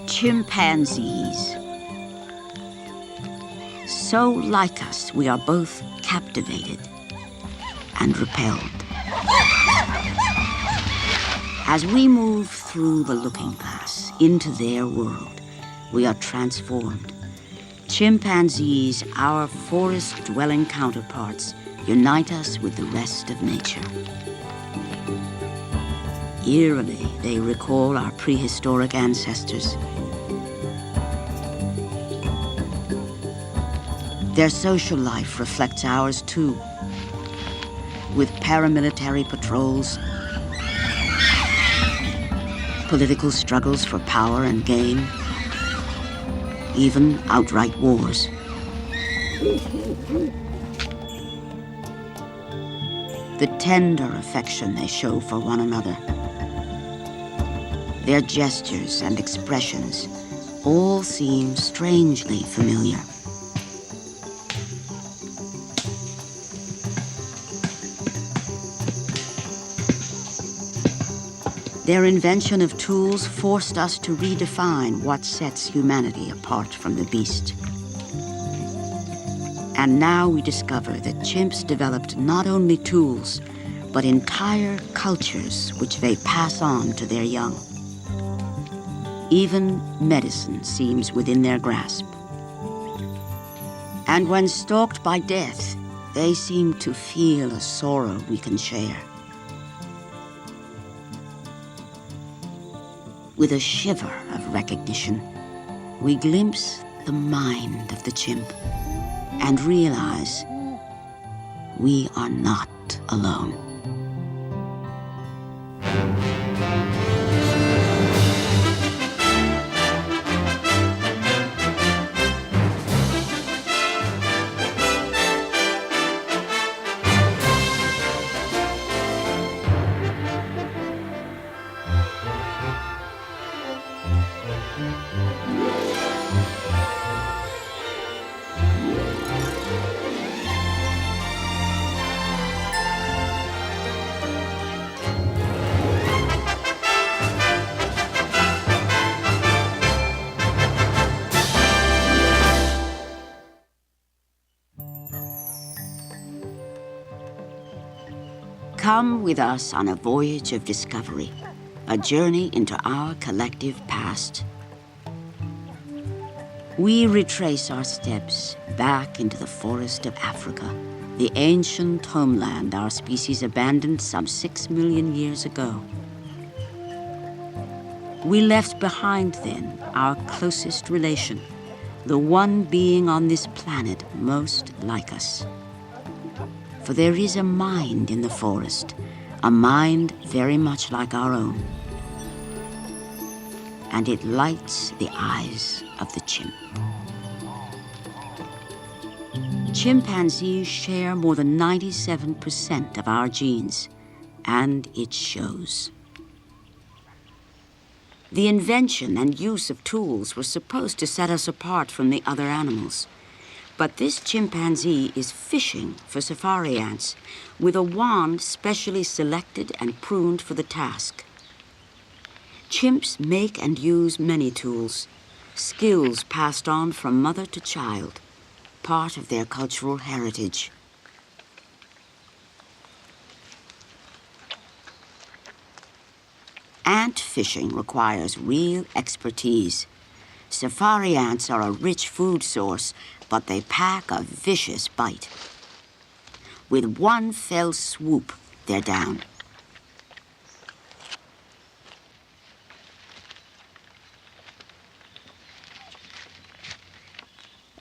Chimpanzees. So like us, we are both captivated and repelled. As we move through the looking glass into their world, we are transformed. Chimpanzees, our forest-dwelling counterparts, unite us with the rest of nature. Eerily, they recall our prehistoric ancestors. Their social life reflects ours too, with paramilitary patrols, political struggles for power and gain, even outright wars. The tender affection they show for one another, their gestures and expressions all seem strangely familiar. Their invention of tools forced us to redefine what sets humanity apart from the beast. And now we discover that chimps developed not only tools, but entire cultures which they pass on to their young. Even medicine seems within their grasp. And when stalked by death, they seem to feel a sorrow we can share. With a shiver of recognition, we glimpse the mind of the chimp and realize we are not alone. Come with us on a voyage of discovery, a journey into our collective past. We retrace our steps back into the forest of Africa, the ancient homeland our species abandoned some 6 million years ago. We left behind then our closest relation, the one being on this planet most like us. For there is a mind in the forest, a mind very much like our own. And it lights the eyes of the chimp. Chimpanzees share more than 97% of our genes, and it shows. The invention and use of tools were supposed to set us apart from the other animals. But this chimpanzee is fishing for safari ants with a wand specially selected and pruned for the task. Chimps make and use many tools, skills passed on from mother to child, part of their cultural heritage. Ant fishing requires real expertise. Safari ants are a rich food source, but they pack a vicious bite. With one fell swoop, they're down.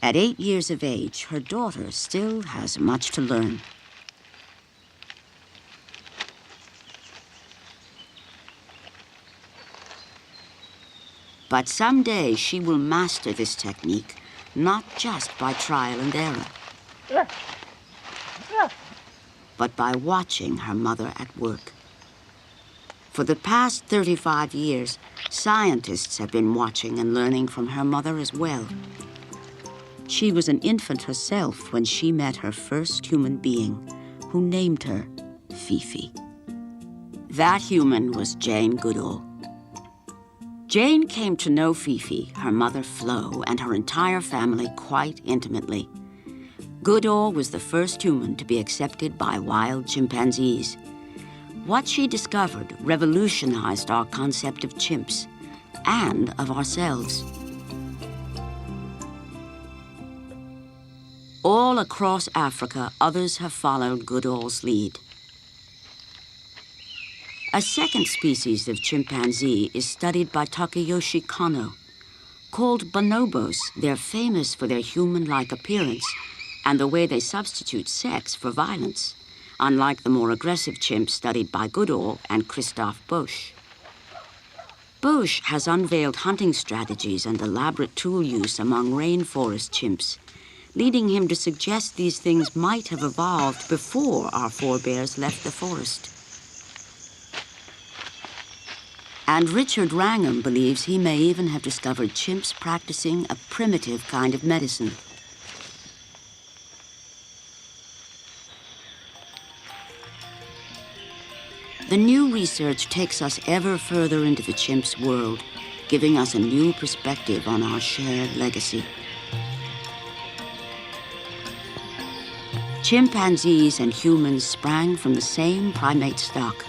At 8 years of age, her daughter still has much to learn. But someday she will master this technique, not just by trial and error, but by watching her mother at work. For the past 35 years, scientists have been watching and learning from her mother as well. She was an infant herself when she met her first human being, who named her Fifi. That human was Jane Goodall. Jane came to know Fifi, her mother Flo, and her entire family quite intimately. Goodall was the first human to be accepted by wild chimpanzees. What she discovered revolutionized our concept of chimps and of ourselves. All across Africa, others have followed Goodall's lead. A second species of chimpanzee is studied by Takayoshi Kono. Called bonobos, they're famous for their human-like appearance and the way they substitute sex for violence, unlike the more aggressive chimps studied by Goodall and Christophe Busch. Busch has unveiled hunting strategies and elaborate tool use among rainforest chimps, leading him to suggest these things might have evolved before our forebears left the forest. And Richard Wrangham believes he may even have discovered chimps practicing a primitive kind of medicine. The new research takes us ever further into the chimp's world, giving us a new perspective on our shared legacy. Chimpanzees and humans sprang from the same primate stock.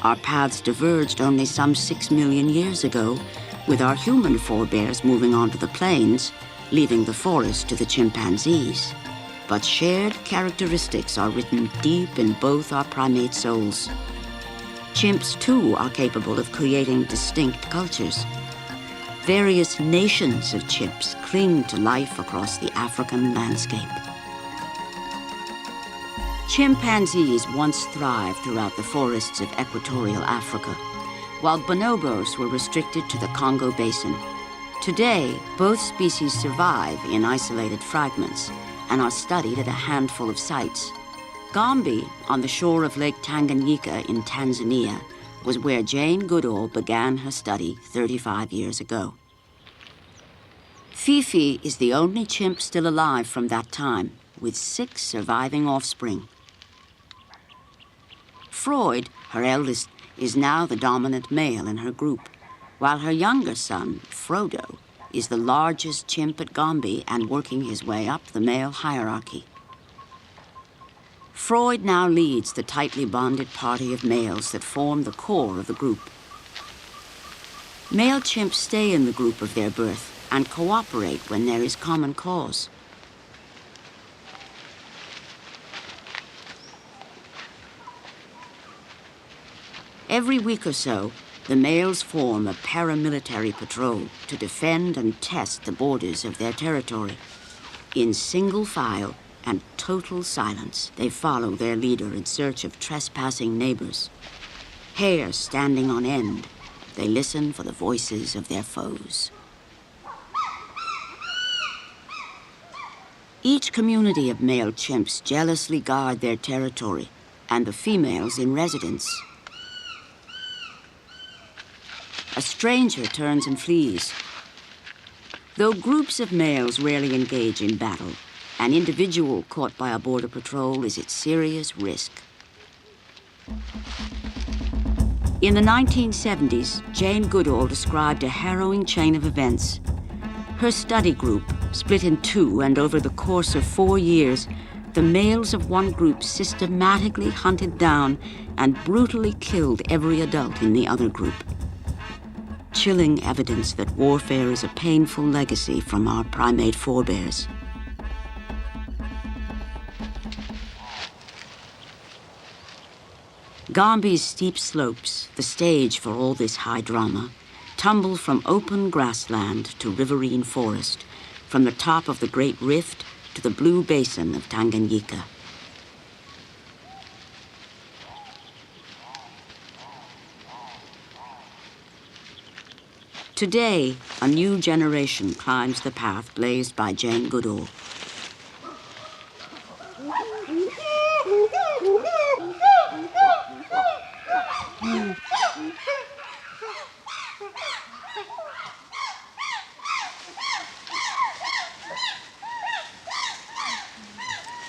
Our paths diverged only some 6 million years ago, with our human forebears moving on to the plains, leaving the forest to the chimpanzees. But shared characteristics are written deep in both our primate souls. Chimps, too, are capable of creating distinct cultures. Various nations of chimps cling to life across the African landscape. Chimpanzees once thrived throughout the forests of equatorial Africa, while bonobos were restricted to the Congo Basin. Today, both species survive in isolated fragments and are studied at a handful of sites. Gombe, on the shore of Lake Tanganyika in Tanzania, was where Jane Goodall began her study 35 years ago. Fifi is the only chimp still alive from that time, with 6 surviving offspring. Freud, her eldest, is now the dominant male in her group, while her younger son, Frodo, is the largest chimp at Gombe and working his way up the male hierarchy. Freud now leads the tightly bonded party of males that form the core of the group. Male chimps stay in the group of their birth and cooperate when there is common cause. Every week or so, the males form a paramilitary patrol to defend and test the borders of their territory. In single file and total silence, they follow their leader in search of trespassing neighbors. Hair standing on end, they listen for the voices of their foes. Each community of male chimps jealously guard their territory, and the females in residence. A stranger turns and flees. Though groups of males rarely engage in battle, an individual caught by a border patrol is at serious risk. In the 1970s, Jane Goodall described a harrowing chain of events. Her study group split in two, and over the course of 4 years, the males of one group systematically hunted down and brutally killed every adult in the other group. Chilling evidence that warfare is a painful legacy from our primate forebears. Gombe's steep slopes, the stage for all this high drama, tumble from open grassland to riverine forest, from the top of the Great Rift to the blue basin of Tanganyika. Today, a new generation climbs the path blazed by Jane Goodall.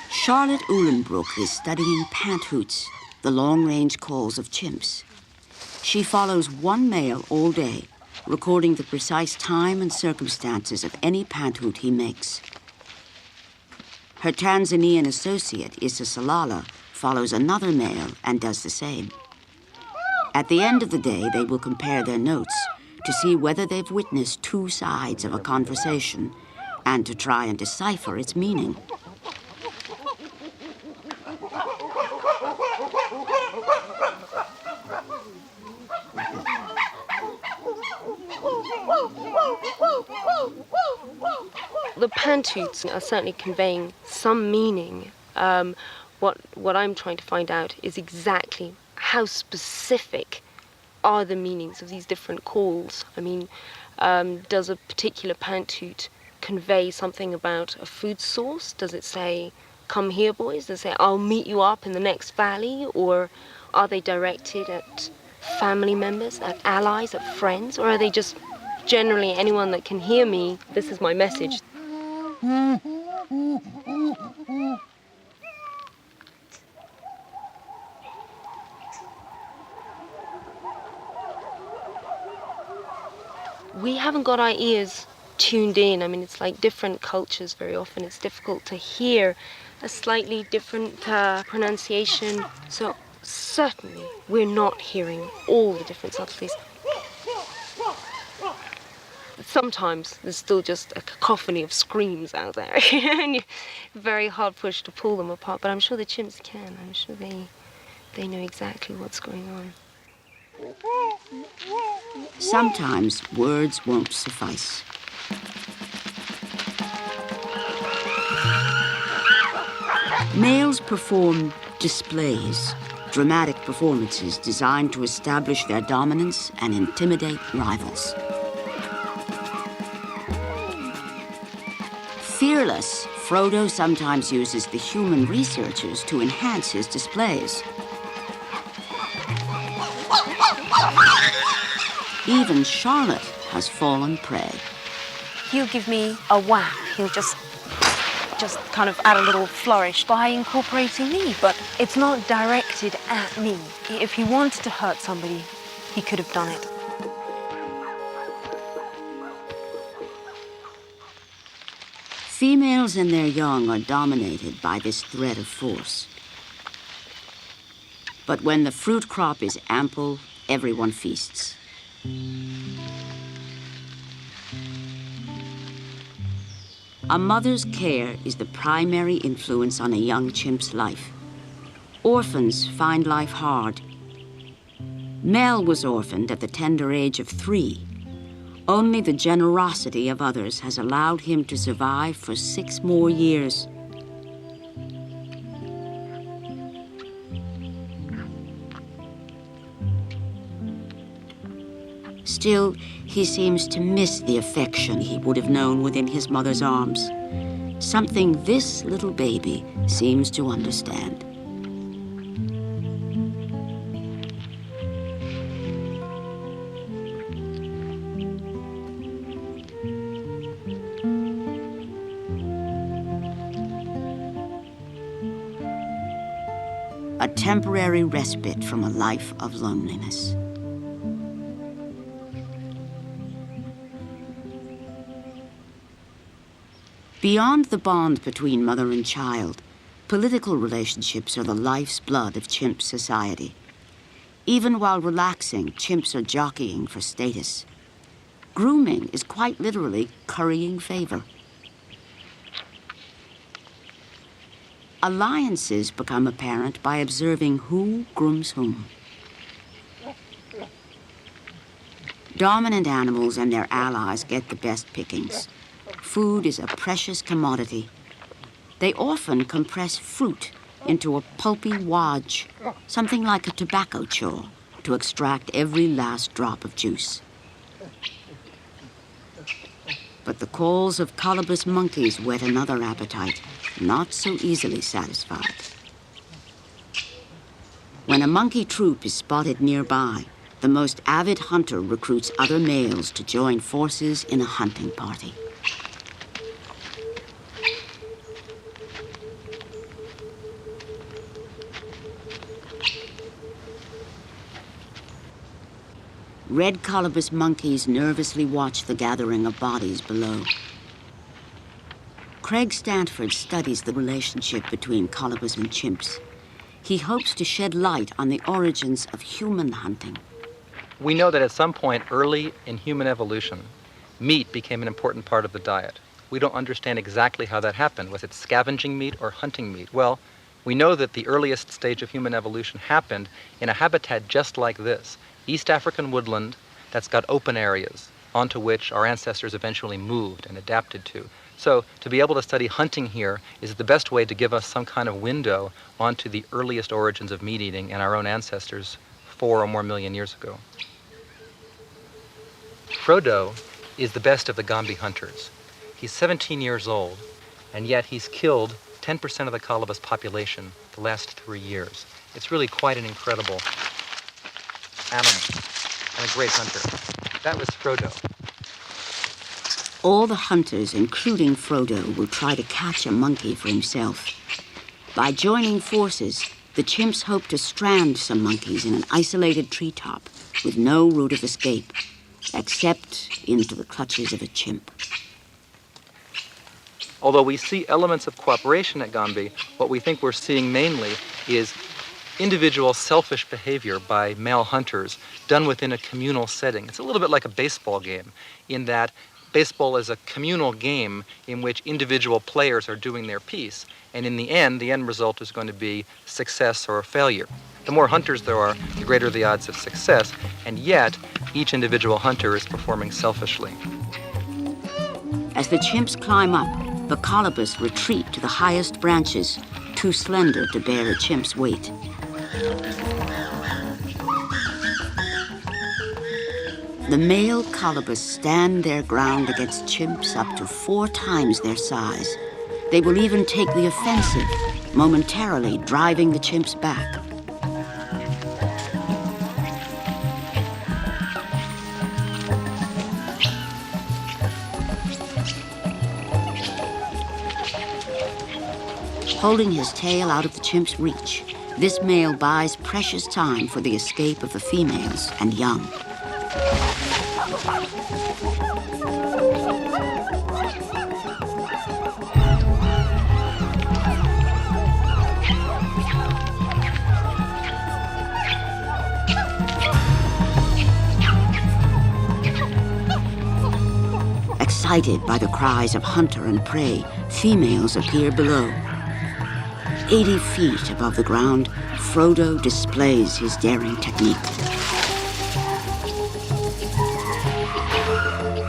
Charlotte Uhlenbrook is studying panthoots, the long-range calls of chimps. She follows one male all day, recording the precise time and circumstances of any panthoot he makes. Her Tanzanian associate, Issa Salala, follows another male and does the same. At the end of the day, they will compare their notes to see whether they've witnessed two sides of a conversation and to try and decipher its meaning. The pantoots are certainly conveying some meaning. What I'm trying to find out is exactly how specific are the meanings of these different calls. I mean, does a particular pantoot convey something about a food source? Does it say, "Come here, boys"? Does it say, "I'll meet you up in the next valley"? Or are they directed at family members, at allies, at friends? Or are they just generally anyone that can hear me, this is my message? We haven't got our ears tuned in. I mean, it's like different cultures very often. It's difficult to hear a slightly different pronunciation. So certainly we're not hearing all the different subtleties. Sometimes there's still just a cacophony of screams out there. And you're very hard pushed to pull them apart. But I'm sure the chimps can. I'm sure they know exactly what's going on. Sometimes words won't suffice. Males perform displays, dramatic performances designed to establish their dominance and intimidate rivals. Fearless, Frodo sometimes uses the human researchers to enhance his displays. Even Charlotte has fallen prey. He'll give me a whack. He'll just kind of add a little flourish by incorporating me, but it's not directed at me. If he wanted to hurt somebody, he could have done it. Females and their young are dominated by this thread of force. But when the fruit crop is ample, everyone feasts. A mother's care is the primary influence on a young chimp's life. Orphans find life hard. Mel was orphaned at the tender age of 3. Only the generosity of others has allowed him to survive for 6 more years. Still, he seems to miss the affection he would have known within his mother's arms. Something this little baby seems to understand. A temporary respite from a life of loneliness. Beyond the bond between mother and child, political relationships are the life's blood of chimp society. Even while relaxing, chimps are jockeying for status. Grooming is quite literally currying favor. Alliances become apparent by observing who grooms whom. Dominant animals and their allies get the best pickings. Food is a precious commodity. They often compress fruit into a pulpy wadge, something like a tobacco chaw, to extract every last drop of juice. But the calls of colobus monkeys whet another appetite, not so easily satisfied. When a monkey troop is spotted nearby, the most avid hunter recruits other males to join forces in a hunting party. red colobus monkeys nervously watch the gathering of bodies below. Craig Stanford studies the relationship between colobus and chimps. He hopes to shed light on the origins of human hunting. We know that at some point early in human evolution, meat became an important part of the diet. We don't understand exactly how that happened. Was it scavenging meat or hunting meat? Well, we know that the earliest stage of human evolution happened in a habitat just like this, East African woodland that's got open areas onto which our ancestors eventually moved and adapted to. So to be able to study hunting here is the best way to give us some kind of window onto the earliest origins of meat eating and our own ancestors 4 or more million years ago. Frodo is the best of the Gombe hunters. He's 17 years old, and yet he's killed 10% of the colobus population the last 3 years. It's really quite an incredible animal and a great hunter. That was Frodo. All the hunters, including Frodo, will try to catch a monkey for himself. By joining forces, the chimps hope to strand some monkeys in an isolated treetop with no route of escape, except into the clutches of a chimp. Although we see elements of cooperation at Gombe, what we think we're seeing mainly is individual selfish behavior by male hunters done within a communal setting. It's a little bit like a baseball game in that baseball is a communal game in which individual players are doing their piece, and in the end result is going to be success or failure. The more hunters there are, the greater the odds of success, and yet each individual hunter is performing selfishly. As the chimps climb up, the colobus retreat to the highest branches, too slender to bear a chimp's weight. The male colobus stand their ground against chimps up to 4 times their size. They will even take the offensive, momentarily driving the chimps back. Holding his tail out of the chimp's reach, this male buys precious time for the escape of the females and young. Excited by the cries of hunter and prey, females appear below. 80 feet above the ground, Frodo displays his daring technique.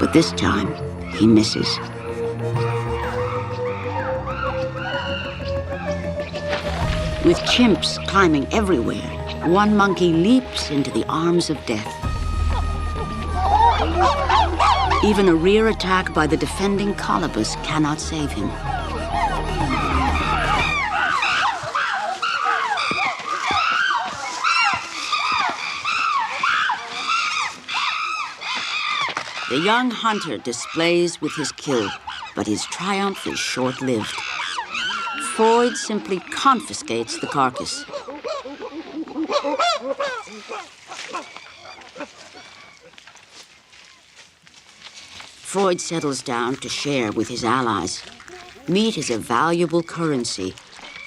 But this time, he misses. With chimps climbing everywhere, one monkey leaps into the arms of death. Even a rear attack by the defending colobus cannot save him. The young hunter displays with his kill, but his triumph is short-lived. Freud simply confiscates the carcass. Freud settles down to share with his allies. Meat is a valuable currency,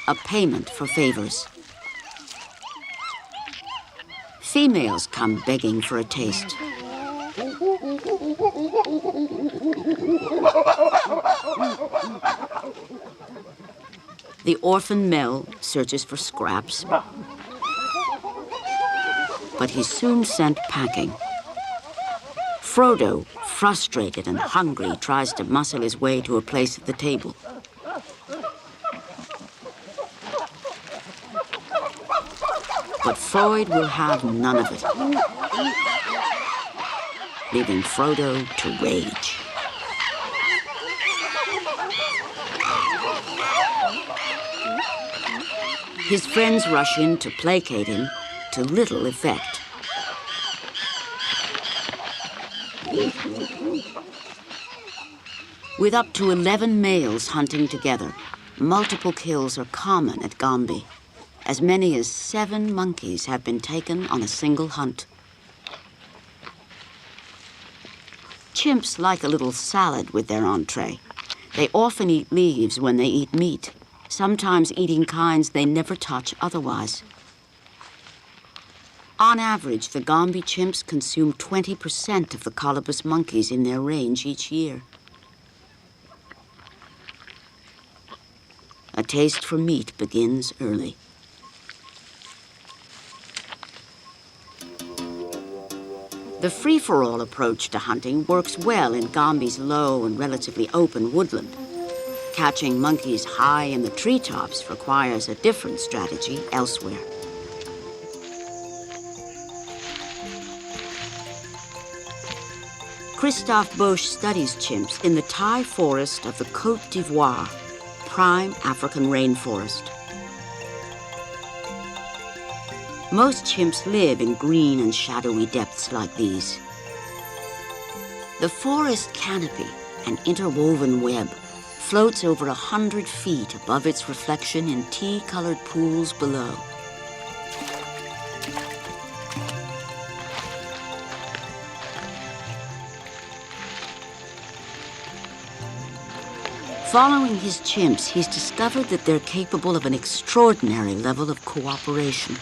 a payment for favors. Females come begging for a taste. The orphan Mel searches for scraps, but he's soon sent packing. Frodo, frustrated and hungry, tries to muscle his way to a place at the table. But Freud will have none of it, leaving Frodo to rage. His friends rush in to placate him, to little effect. With up to 11 males hunting together, multiple kills are common at Gombe. As many as 7 monkeys have been taken on a single hunt. Chimps like a little salad with their entree. They often eat leaves when they eat meat, sometimes eating kinds they never touch otherwise. On average, the Gombe chimps consume 20% of the colobus monkeys in their range each year. A taste for meat begins early. The free-for-all approach to hunting works well in Gombe's low and relatively open woodland. Catching monkeys high in the treetops requires a different strategy elsewhere. Christophe Bosch studies chimps in the Thai forest of the Côte d'Ivoire, prime African rainforest. Most chimps live in green and shadowy depths like these. The forest canopy, an interwoven web, floats over 100 feet above its reflection in tea-colored pools below. Following his chimps, he's discovered that they're capable of an extraordinary level of cooperation.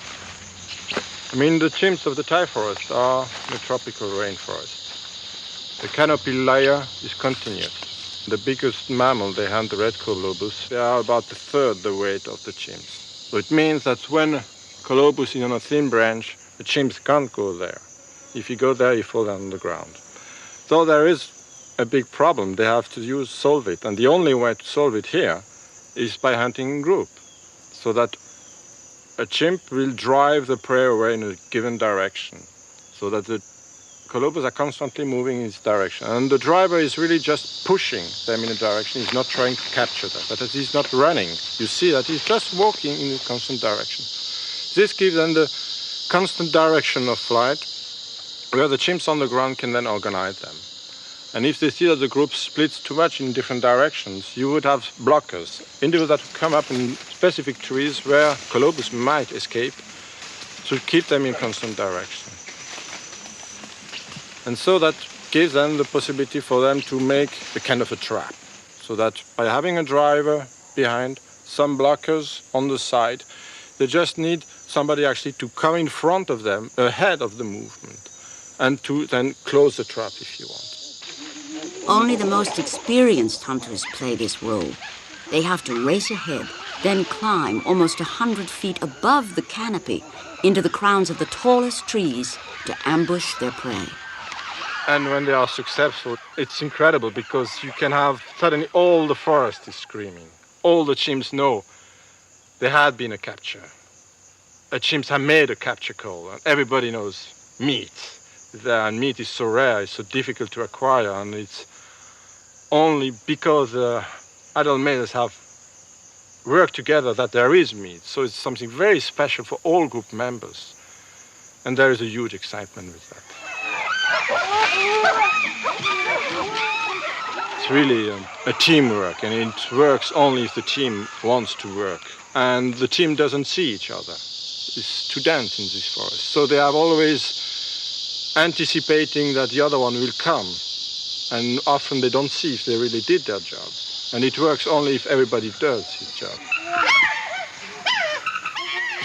I mean, the chimps of the Thai forest are the tropical rainforest. The canopy layer is continuous. The biggest mammal they hunt, the red colobus, they are about a third the weight of the chimps. So it means that when colobus is on a thin branch, the chimps can't go there. If you go there, you fall down on the ground. So there is a big problem. They have to solve it. And the only way to solve it here is by hunting in group, so that a chimp will drive the prey away in a given direction, so that the colobus are constantly moving in its direction. And the driver is really just pushing them in a direction. He's not trying to capture them, but he's not running. You see that he's just walking in a constant direction. This gives them the constant direction of flight, where the chimps on the ground can then organize them. And if they see that the group splits too much in different directions, you would have blockers, individuals that would come up in specific trees where colobus might escape, to keep them in constant direction. And so that gives them the possibility for them to make a kind of a trap, so that by having a driver behind, some blockers on the side, they just need somebody actually to come in front of them, ahead of the movement, and to then close the trap if you want. Only the most experienced hunters play this role. They have to race ahead, then climb almost 100 feet above the canopy into the crowns of the tallest trees to ambush their prey. And when they are successful, it's incredible, because you can have suddenly all the forest is screaming. All the chimps know there had been a capture. The chimps have made a capture call, and everybody knows meat. And meat is so rare, it's so difficult to acquire, and it's only because adult males have worked together that there is meat. So it's something very special for all group members. And there is a huge excitement with that. It's really a teamwork, and it works only if the team wants to work. And the team doesn't see each other. It's to dance in this forest. So they have always anticipating that the other one will come. And often they don't see if they really did their job. And it works only if everybody does his job.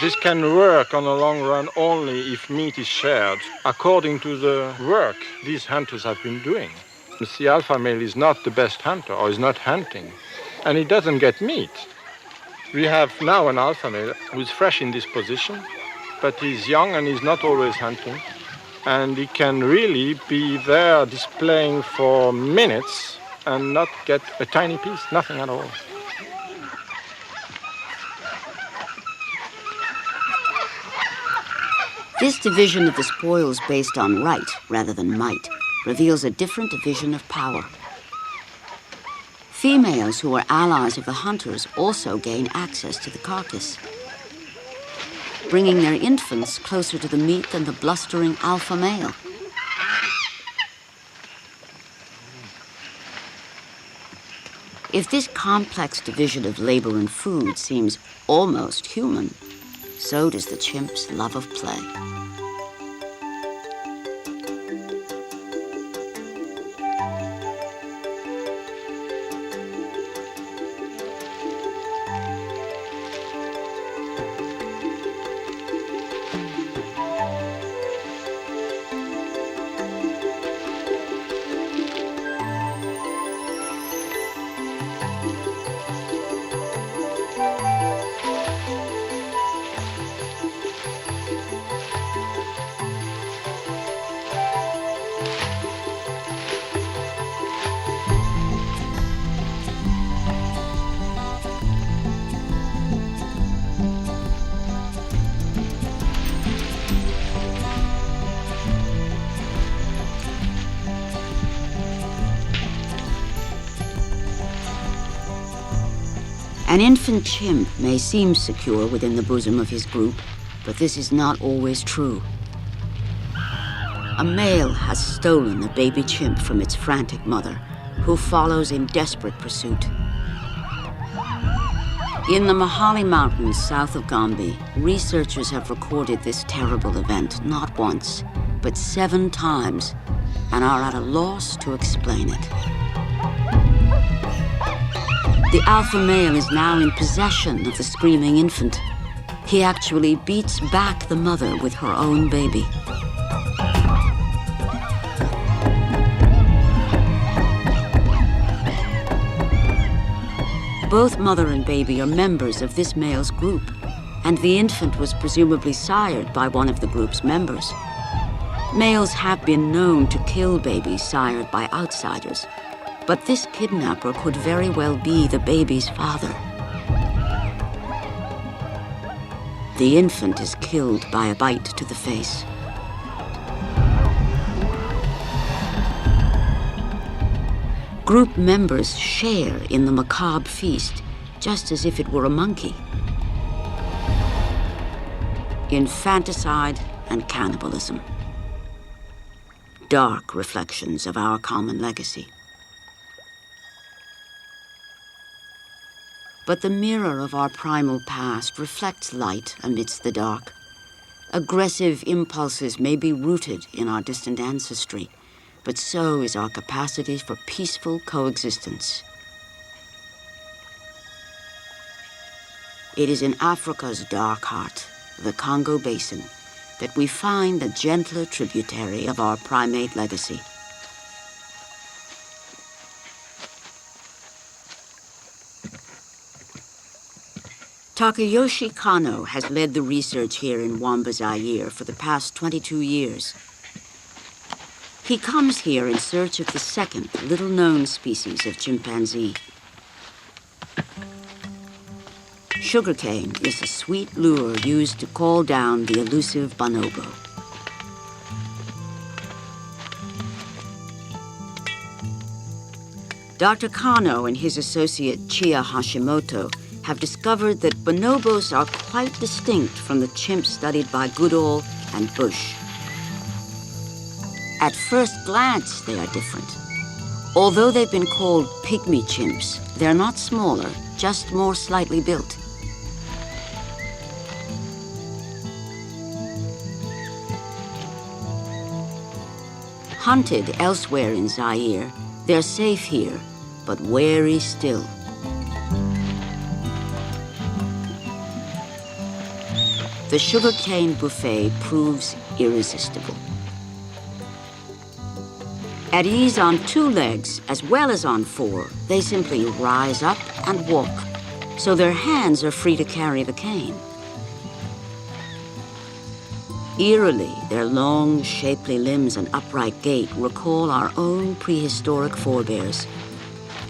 This can work on the long run only if meat is shared, according to the work these hunters have been doing. The alpha male is not the best hunter, or is not hunting, and he doesn't get meat. We have now an alpha male who is fresh in this position, but he's young and he's not always hunting. And he can really be there displaying for minutes and not get a tiny piece, nothing at all. This division of the spoils based on right rather than might reveals a different division of power. Females who are allies of the hunters also gain access to the carcass, bringing their infants closer to the meat than the blustering alpha male. If this complex division of labor and food seems almost human, so does the chimp's love of play. An infant chimp may seem secure within the bosom of his group, but this is not always true. A male has stolen a baby chimp from its frantic mother, who follows in desperate pursuit. In the Mahali Mountains south of Gombe, researchers have recorded this terrible event not once, but 7 times, and are at a loss to explain it. The alpha male is now in possession of the screaming infant. He actually beats back the mother with her own baby. Both mother and baby are members of this male's group, and the infant was presumably sired by one of the group's members. Males have been known to kill babies sired by outsiders, but this kidnapper could very well be the baby's father. The infant is killed by a bite to the face. Group members share in the macabre feast, just as if it were a monkey. Infanticide and cannibalism. Dark reflections of our common legacy. But the mirror of our primal past reflects light amidst the dark. Aggressive impulses may be rooted in our distant ancestry, but so is our capacity for peaceful coexistence. It is in Africa's dark heart, the Congo Basin, that we find the gentler tributary of our primate legacy. Takayoshi Kano has led the research here in Wamba, Zaire for the past 22 years. He comes here in search of the second little-known species of chimpanzee. Sugarcane is a sweet lure used to call down the elusive bonobo. Dr. Kano and his associate Chia Hashimoto have discovered that bonobos are quite distinct from the chimps studied by Goodall and Bush. At first glance, they are different. Although they've been called pygmy chimps, they're not smaller, just more slightly built. Hunted elsewhere in Zaire, they're safe here, but wary still. The sugarcane buffet proves irresistible. At ease on 2 legs, as well as on 4, they simply rise up and walk, so their hands are free to carry the cane. Eerily, their long, shapely limbs and upright gait recall our own prehistoric forebears,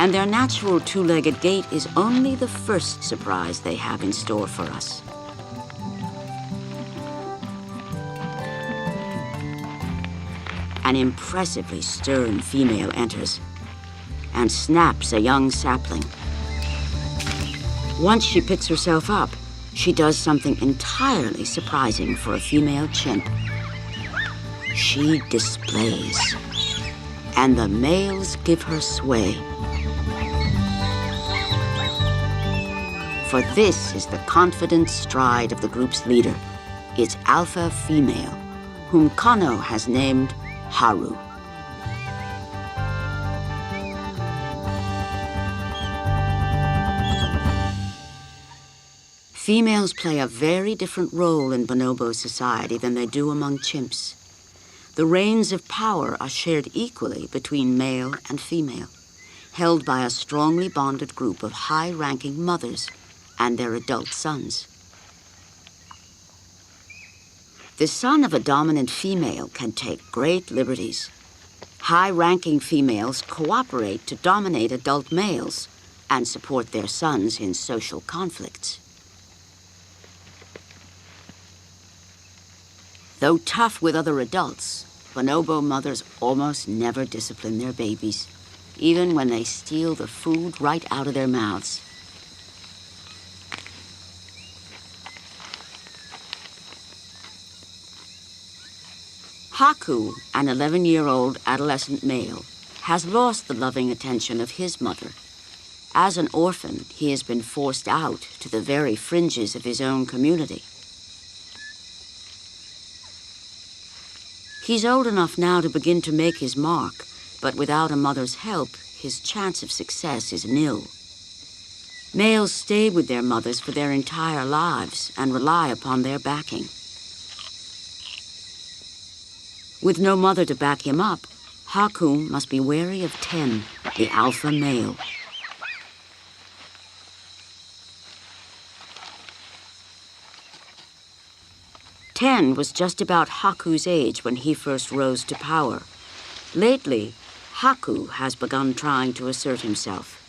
and their natural 2-legged gait is only the first surprise they have in store for us. An impressively stern female enters and snaps a young sapling. Once she picks herself up, she does something entirely surprising for a female chimp. She displays, and the males give her sway. For this is the confident stride of the group's leader, its alpha female, whom Kano has named Haru. Females play a very different role in bonobo society than they do among chimps. The reins of power are shared equally between male and female, held by a strongly bonded group of high-ranking mothers and their adult sons. The son of a dominant female can take great liberties. High-ranking females cooperate to dominate adult males and support their sons in social conflicts. Though tough with other adults, bonobo mothers almost never discipline their babies, even when they steal the food right out of their mouths. Haku, an 11-year-old adolescent male, has lost the loving attention of his mother. As an orphan, he has been forced out to the very fringes of his own community. He's old enough now to begin to make his mark, but without a mother's help, his chance of success is nil. Males stay with their mothers for their entire lives and rely upon their backing. With no mother to back him up, Haku must be wary of Ten, the alpha male. Ten was just about Haku's age when he first rose to power. Lately, Haku has begun trying to assert himself.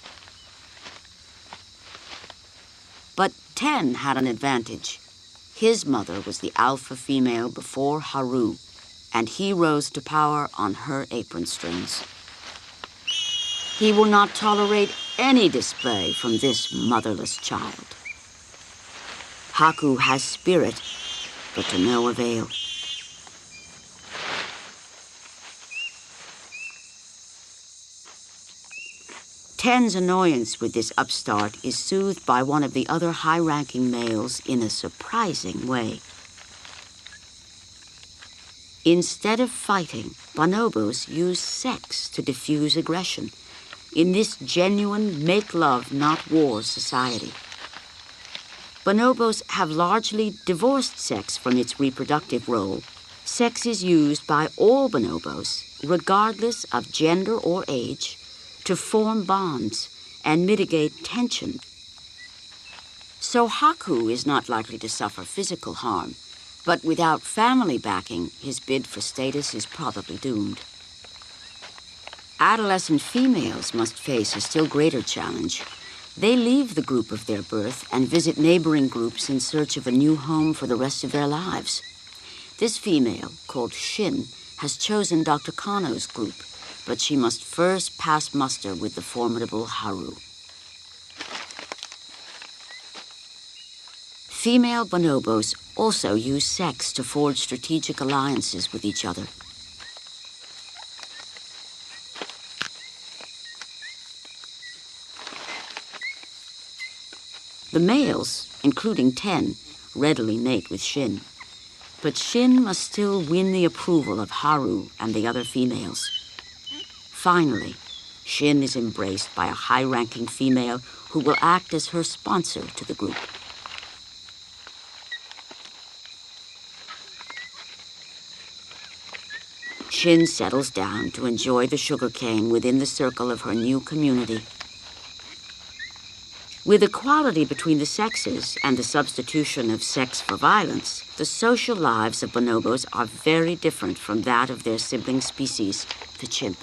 But Ten had an advantage. His mother was the alpha female before Haru, and he rose to power on her apron strings. He will not tolerate any display from this motherless child. Haku has spirit, but to no avail. Ten's annoyance with this upstart is soothed by one of the other high-ranking males in a surprising way. Instead of fighting, bonobos use sex to diffuse aggression in this genuine make-love, not war society. Bonobos have largely divorced sex from its reproductive role. Sex is used by all bonobos, regardless of gender or age, to form bonds and mitigate tension. So Haku is not likely to suffer physical harm, but without family backing, his bid for status is probably doomed. Adolescent females must face a still greater challenge. They leave the group of their birth and visit neighboring groups in search of a new home for the rest of their lives. This female, called Shin, has chosen Dr. Kano's group, but she must first pass muster with the formidable Haru. Female bonobos also use sex to forge strategic alliances with each other. The males, including Ten, readily mate with Shin. But Shin must still win the approval of Haru and the other females. Finally, Shin is embraced by a high-ranking female who will act as her sponsor to the group. Shin settles down to enjoy the sugarcane within the circle of her new community. With equality between the sexes and the substitution of sex for violence, the social lives of bonobos are very different from that of their sibling species, the chimp.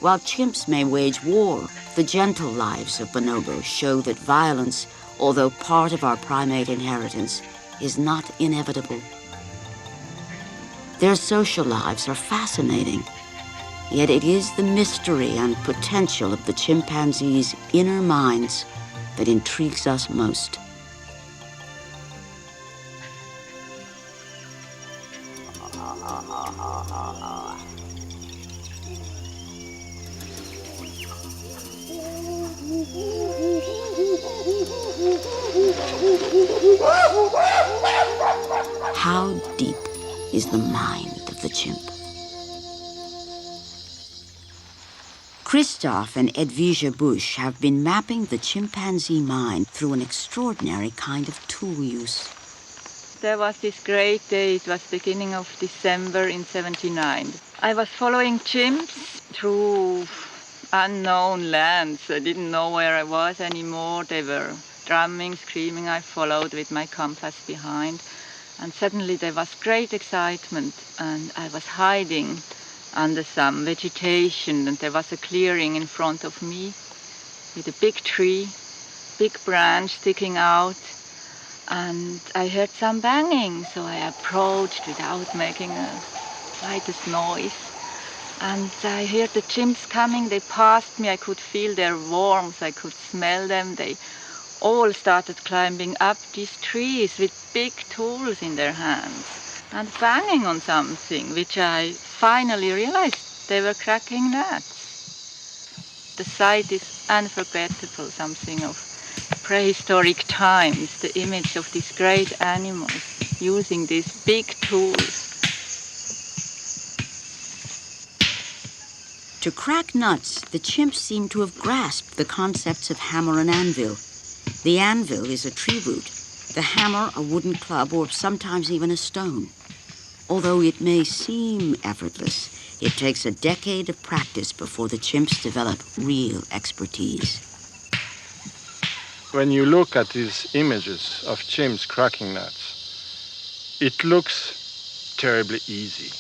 While chimps may wage war, the gentle lives of bonobos show that violence, although part of our primate inheritance, is not inevitable. Their social lives are fascinating, yet it is the mystery and potential of the chimpanzees' inner minds that intrigues us most. How deep is the mind of the chimp? Christoph and Edwige Busch have been mapping the chimpanzee mind through an extraordinary kind of tool use. There was this great day, it was beginning of December in '79. I was following chimps through unknown lands. I didn't know where I was anymore. They were drumming, screaming. I followed with my compass behind. And suddenly there was great excitement, and I was hiding under some vegetation, and there was a clearing in front of me with a big tree, big branch sticking out, and I heard some banging, so I approached without making a slightest noise. And I heard the chimps coming. They passed me. I could feel their warmth. I could smell them. They all started climbing up these trees with big tools in their hands and banging on something, which I finally realized they were cracking nuts. The sight is unforgettable, something of prehistoric times, the image of these great animals using these big tools. To crack nuts, the chimps seem to have grasped the concepts of hammer and anvil. The anvil is a tree root, the hammer a wooden club or sometimes even a stone. Although it may seem effortless, it takes a decade of practice before the chimps develop real expertise. When you look at these images of chimps cracking nuts, it looks terribly easy.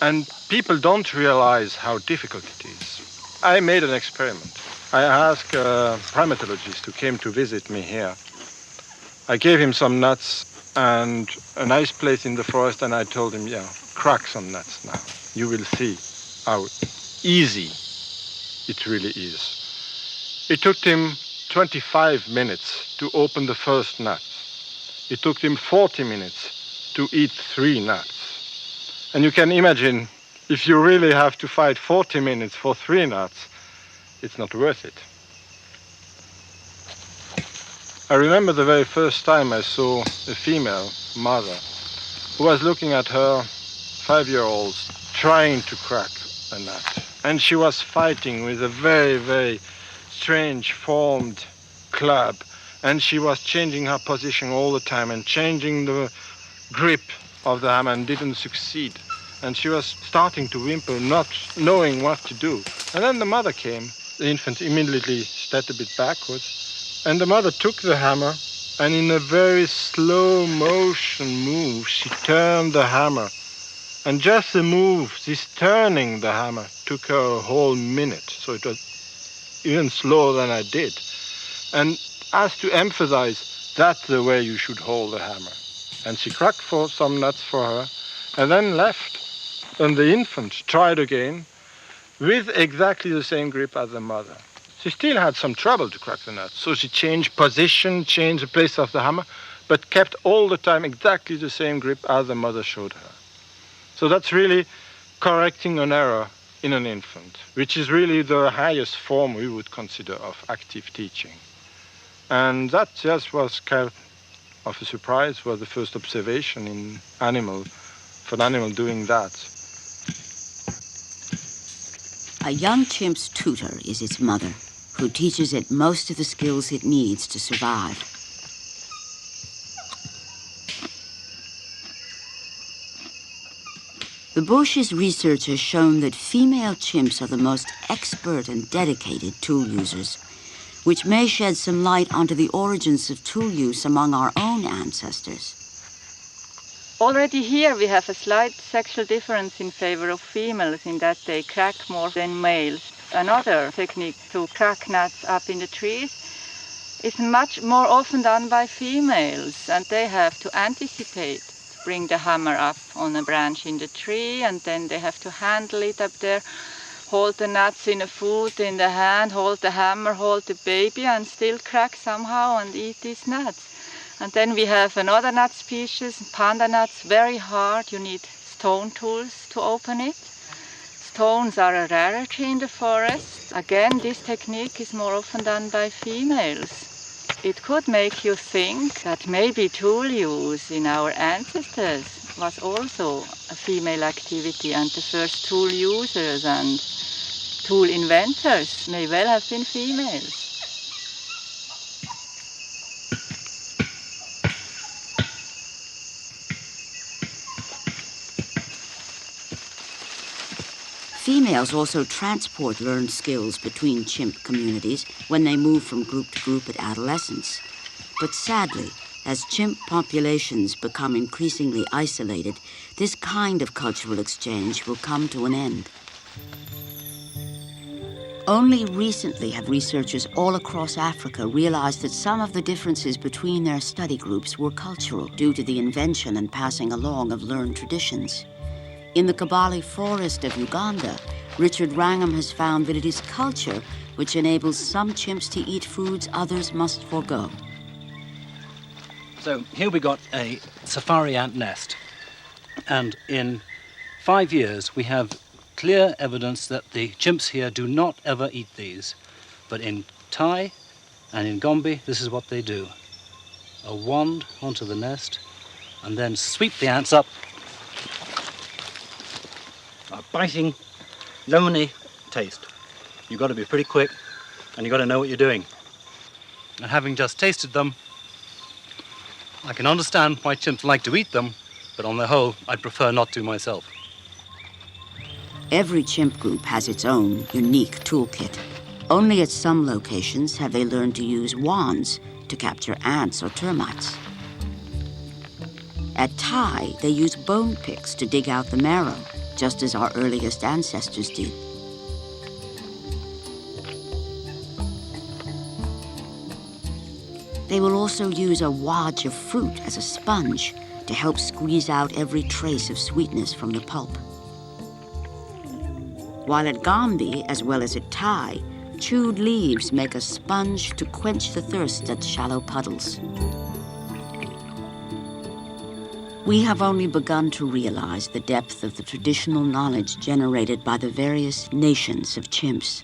And people don't realize how difficult it is. I made an experiment. I asked a primatologist who came to visit me here. I gave him some nuts and a nice place in the forest, and I told him, yeah, crack some nuts now. You will see how easy it really is. It took him 25 minutes to open the first nut. It took him 40 minutes to eat 3 nuts. And you can imagine, if you really have to fight 40 minutes for 3 nuts, it's not worth it. I remember the very first time I saw a female mother who was looking at her 5-year-olds trying to crack a nut. And she was fighting with a very, very strange formed club. And she was changing her position all the time and changing the grip of the hammer and didn't succeed. And she was starting to whimper, not knowing what to do. And then the mother came. The infant immediately stepped a bit backwards. And the mother took the hammer, and in a very slow motion move, she turned the hammer. And just the move, this turning the hammer, took her a whole minute. So it was even slower than I did. And as to emphasize, that's the way you should hold the hammer. And she cracked for some nuts for her, and then left. And the infant tried again with exactly the same grip as the mother. She still had some trouble to crack the nut, so she changed position, changed the place of the hammer, but kept all the time exactly the same grip as the mother showed her. So that's really correcting an error in an infant, which is really the highest form we would consider of active teaching. And that just was kind of a surprise, was the first observation in animal, for an animal doing that. A young chimp's tutor is its mother, who teaches it most of the skills it needs to survive. The Bosch's research has shown that female chimps are the most expert and dedicated tool users, which may shed some light onto the origins of tool use among our own ancestors. Already here we have a slight sexual difference in favor of females in that they crack more than males. Another technique to crack nuts up in the trees is much more often done by females, and they have to anticipate, to bring the hammer up on a branch in the tree, and then they have to handle it up there, hold the nuts in a foot in the hand, hold the hammer, hold the baby, and still crack somehow and eat these nuts. And then we have another nut species, panda nuts, very hard. You need stone tools to open it. Stones are a rarity in the forest. Again, this technique is more often done by females. It could make you think that maybe tool use in our ancestors was also a female activity, and the first tool users and tool inventors may well have been females. Females also transport learned skills between chimp communities when they move from group to group at adolescence. But sadly, as chimp populations become increasingly isolated, this kind of cultural exchange will come to an end. Only recently have researchers all across Africa realized that some of the differences between their study groups were cultural due to the invention and passing along of learned traditions. In the Kabale forest of Uganda, Richard Wrangham has found that it is culture which enables some chimps to eat foods others must forego. So here we got a safari ant nest, and in 5 years we have clear evidence that the chimps here do not ever eat these, but in Thai and in Gombe this is what they do. A wand onto the nest and then sweep the ants up. A biting, lemony taste. You've got to be pretty quick and you've got to know what you're doing. And having just tasted them, I can understand why chimps like to eat them, but on the whole, I'd prefer not to myself. Every chimp group has its own unique toolkit. Only at some locations have they learned to use wands to capture ants or termites. At Thai, they use bone picks to dig out the marrow, just as our earliest ancestors did. They will also use a wad of fruit as a sponge to help squeeze out every trace of sweetness from the pulp. While at Gombe, as well as at Thai, chewed leaves make a sponge to quench the thirst at shallow puddles. We have only begun to realize the depth of the traditional knowledge generated by the various nations of chimps.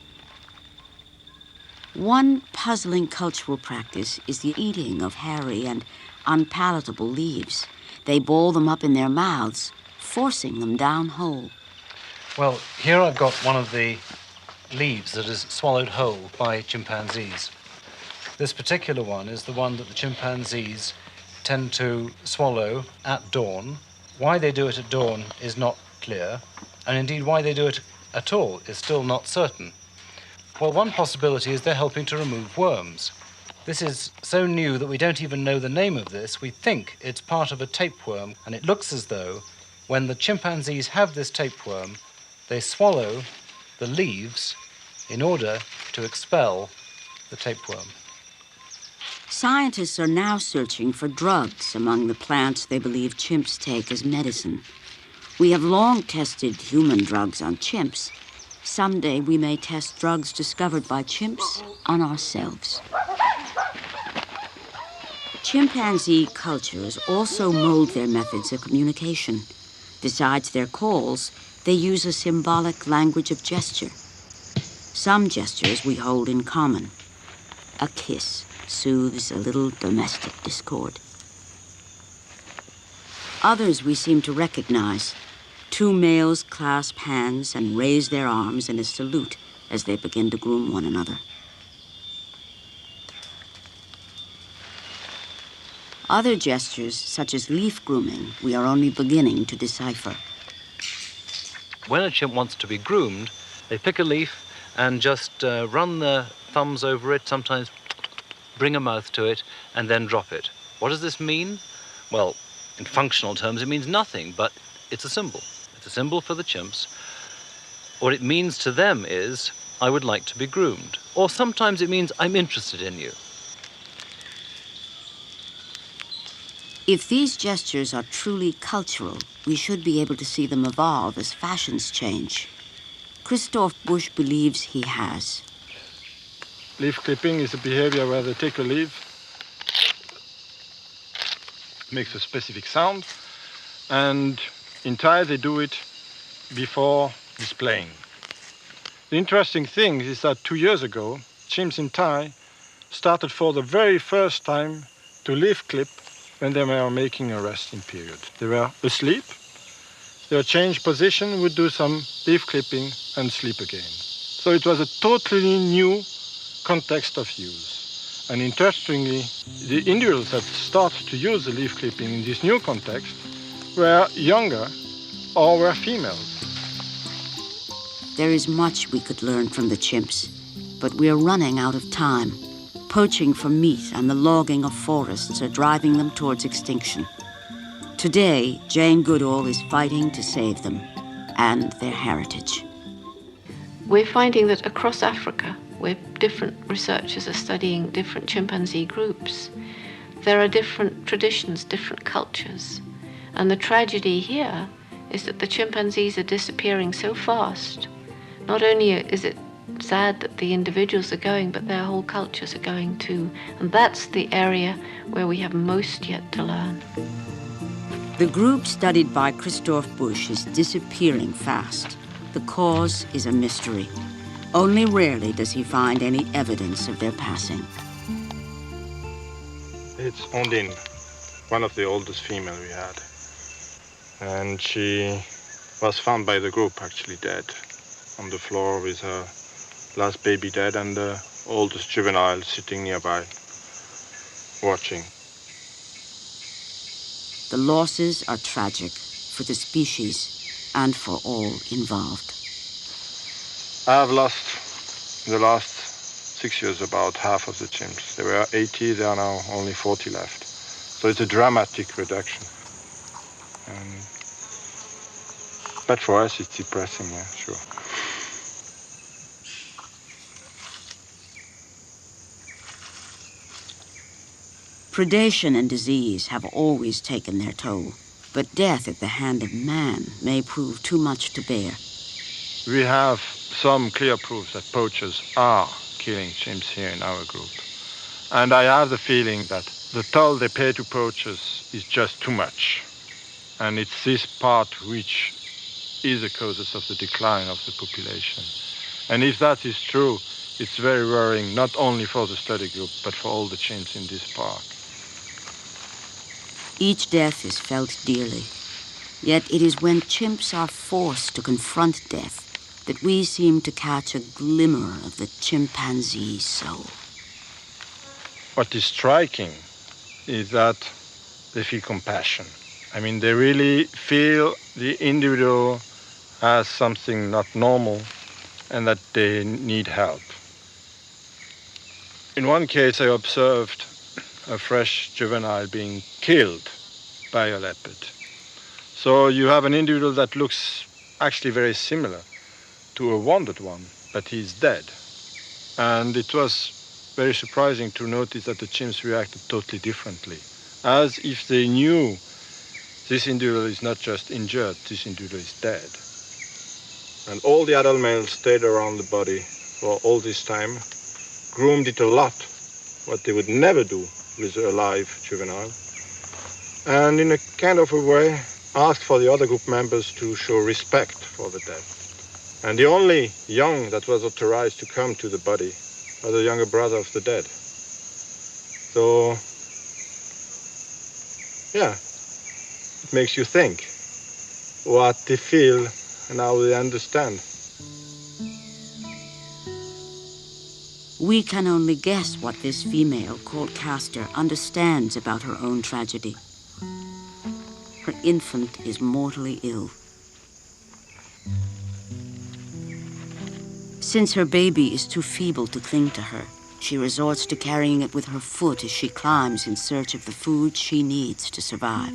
One puzzling cultural practice is the eating of hairy and unpalatable leaves. They ball them up in their mouths, forcing them down whole. Well, here I've got one of the leaves that is swallowed whole by chimpanzees. This particular one is the one that the chimpanzees tend to swallow at dawn. Why they do it at dawn is not clear, and indeed why they do it at all is still not certain. Well, one possibility is they're helping to remove worms. This is so new that we don't even know the name of this. We think it's part of a tapeworm, and it looks as though when the chimpanzees have this tapeworm, they swallow the leaves in order to expel the tapeworm. Scientists are now searching for drugs among the plants they believe chimps take as medicine. We have long tested human drugs on chimps. Someday we may test drugs discovered by chimps on ourselves. Chimpanzee cultures also mold their methods of communication. Besides their calls, they use a symbolic language of gesture. Some gestures we hold in common. A kiss soothes a little domestic discord. Others we seem to recognize. Two males clasp hands and raise their arms in a salute as they begin to groom one another. Other gestures, such as leaf grooming, we are only beginning to decipher. When a chimp wants to be groomed, they pick a leaf and just run their thumbs over it, sometimes bring a mouth to it, and then drop it. What does this mean? Well, in functional terms, it means nothing, but it's a symbol. It's a symbol for the chimps. What it means to them is, I would like to be groomed. Or sometimes it means, I'm interested in you. If these gestures are truly cultural, we should be able to see them evolve as fashions change. Christoph Busch believes he has. Leaf clipping is a behavior where they take a leaf, makes a specific sound, and in Thai they do it before displaying. The interesting thing is that 2 years ago, chimps in Thai started for the very first time to leaf clip when they were making a resting period. They were asleep, they changed position, would do some leaf clipping and sleep again. So it was a totally new context of use. And interestingly, the individuals that started to use the leaf clipping in this new context were younger or were females. There is much we could learn from the chimps, but we are running out of time. Poaching for meat and the logging of forests are driving them towards extinction. Today, Jane Goodall is fighting to save them and their heritage. We're finding that across Africa, where different researchers are studying different chimpanzee groups, there are different traditions, different cultures. And the tragedy here is that the chimpanzees are disappearing so fast. Not only is it sad that the individuals are going, but their whole cultures are going too. And that's the area where we have most yet to learn. The group studied by Christoph Busch is disappearing fast. The cause is a mystery. Only rarely does he find any evidence of their passing. It's Ondine, one of the oldest female we had. And she was found by the group actually dead on the floor with her last baby dead and the oldest juvenile sitting nearby, watching. The losses are tragic for the species and for all involved. I have lost in the last 6 years about half of the chimps. There were 80, there are now only 40 left. So it's a dramatic reduction. But for us it's depressing, yeah, sure. Predation and disease have always taken their toll, but death at the hand of man may prove too much to bear. We have some clear proofs that poachers are killing chimps here in our group. And I have the feeling that the toll they pay to poachers is just too much. And it's this part which is the causes of the decline of the population. And if that is true, it's very worrying, not only for the study group, but for all the chimps in this park. Each death is felt dearly. Yet it is when chimps are forced to confront death that we seem to catch a glimmer of the chimpanzee soul. What is striking is that they feel compassion. I mean, they really feel the individual as something not normal and that they need help. In one case, I observed a fresh juvenile being killed by a leopard. So you have an individual that looks actually very similar to a wounded one, but he's dead. And it was very surprising to notice that the chimps reacted totally differently, as if they knew this individual is not just injured, this individual is dead. And all the adult males stayed around the body for all this time, groomed it a lot, what they would never do with a live juvenile, and in a kind of a way asked for the other group members to show respect for the dead. And the only young that was authorized to come to the body was the younger brother of the dead. So, yeah, it makes you think what they feel and how they understand. We can only guess what this female, called Castor, understands about her own tragedy. Her infant is mortally ill. Since her baby is too feeble to cling to her, she resorts to carrying it with her foot as she climbs in search of the food she needs to survive.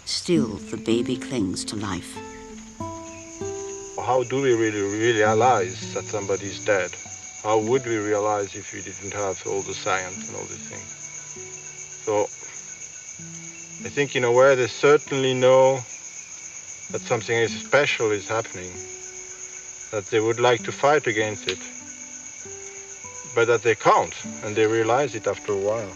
Still, the baby clings to life. How do we really realize that somebody is dead? How would we realize if we didn't have all the science and all these things? So, I think in a way they certainly know that something special is happening, that they would like to fight against it, but that they can't, and they realize it after a while.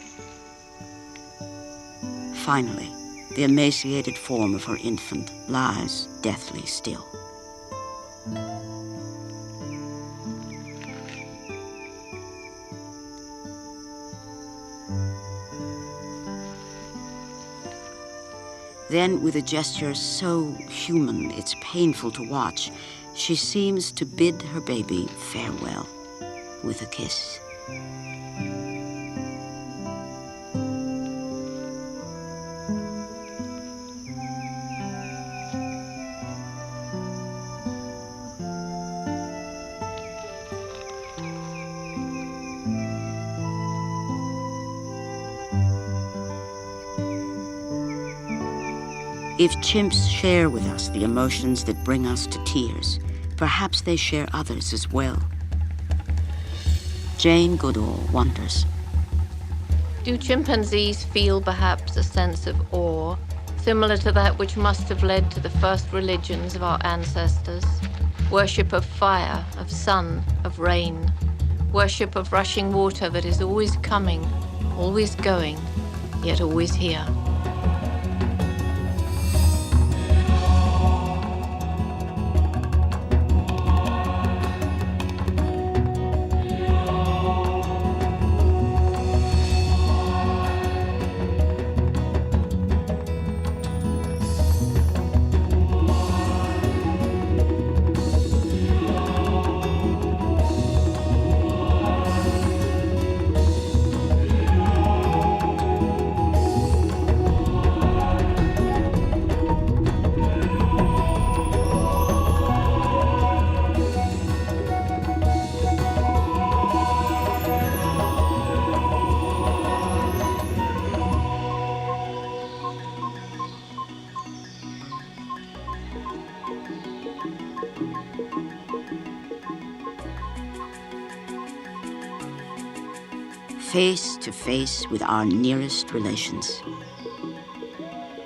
Finally, the emaciated form of her infant lies deathly still. Then, with a gesture so human it's painful to watch, she seems to bid her baby farewell with a kiss. If chimps share with us the emotions that bring us to tears, perhaps they share others as well. Jane Goodall wonders. Do chimpanzees feel perhaps a sense of awe, similar to that which must have led to the first religions of our ancestors? Worship of fire, of sun, of rain. Worship of rushing water that is always coming, always going, yet always here. Face to face with our nearest relations.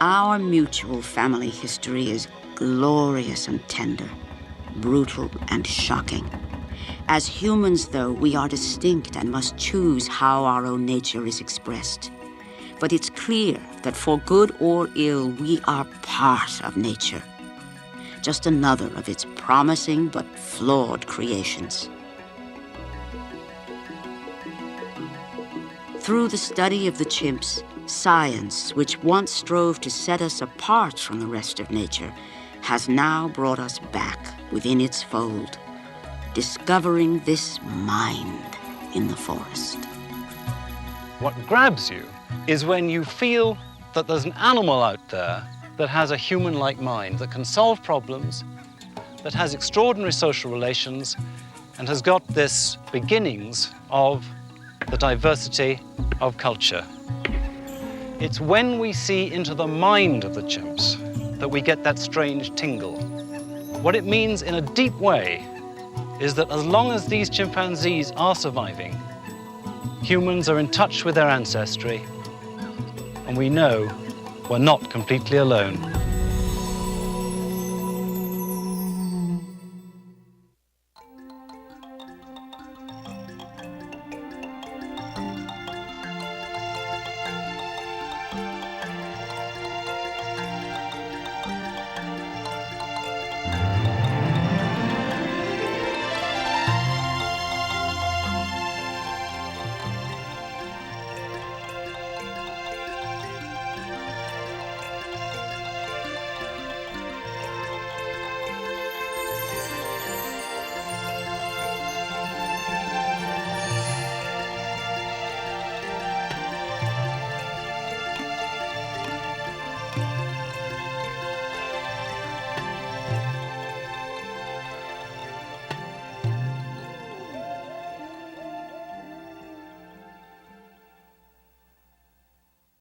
Our mutual family history is glorious and tender, brutal and shocking. As humans, though, we are distinct and must choose how our own nature is expressed. But it's clear that for good or ill, we are part of nature, just another of its promising but flawed creations. Through the study of the chimps, science, which once strove to set us apart from the rest of nature, has now brought us back within its fold, discovering this mind in the forest. What grabs you is when you feel that there's an animal out there that has a human-like mind, that can solve problems, that has extraordinary social relations, and has got this beginnings of the diversity of culture. It's when we see into the mind of the chimps that we get that strange tingle. What it means in a deep way is that as long as these chimpanzees are surviving, humans are in touch with their ancestry, and we know we're not completely alone.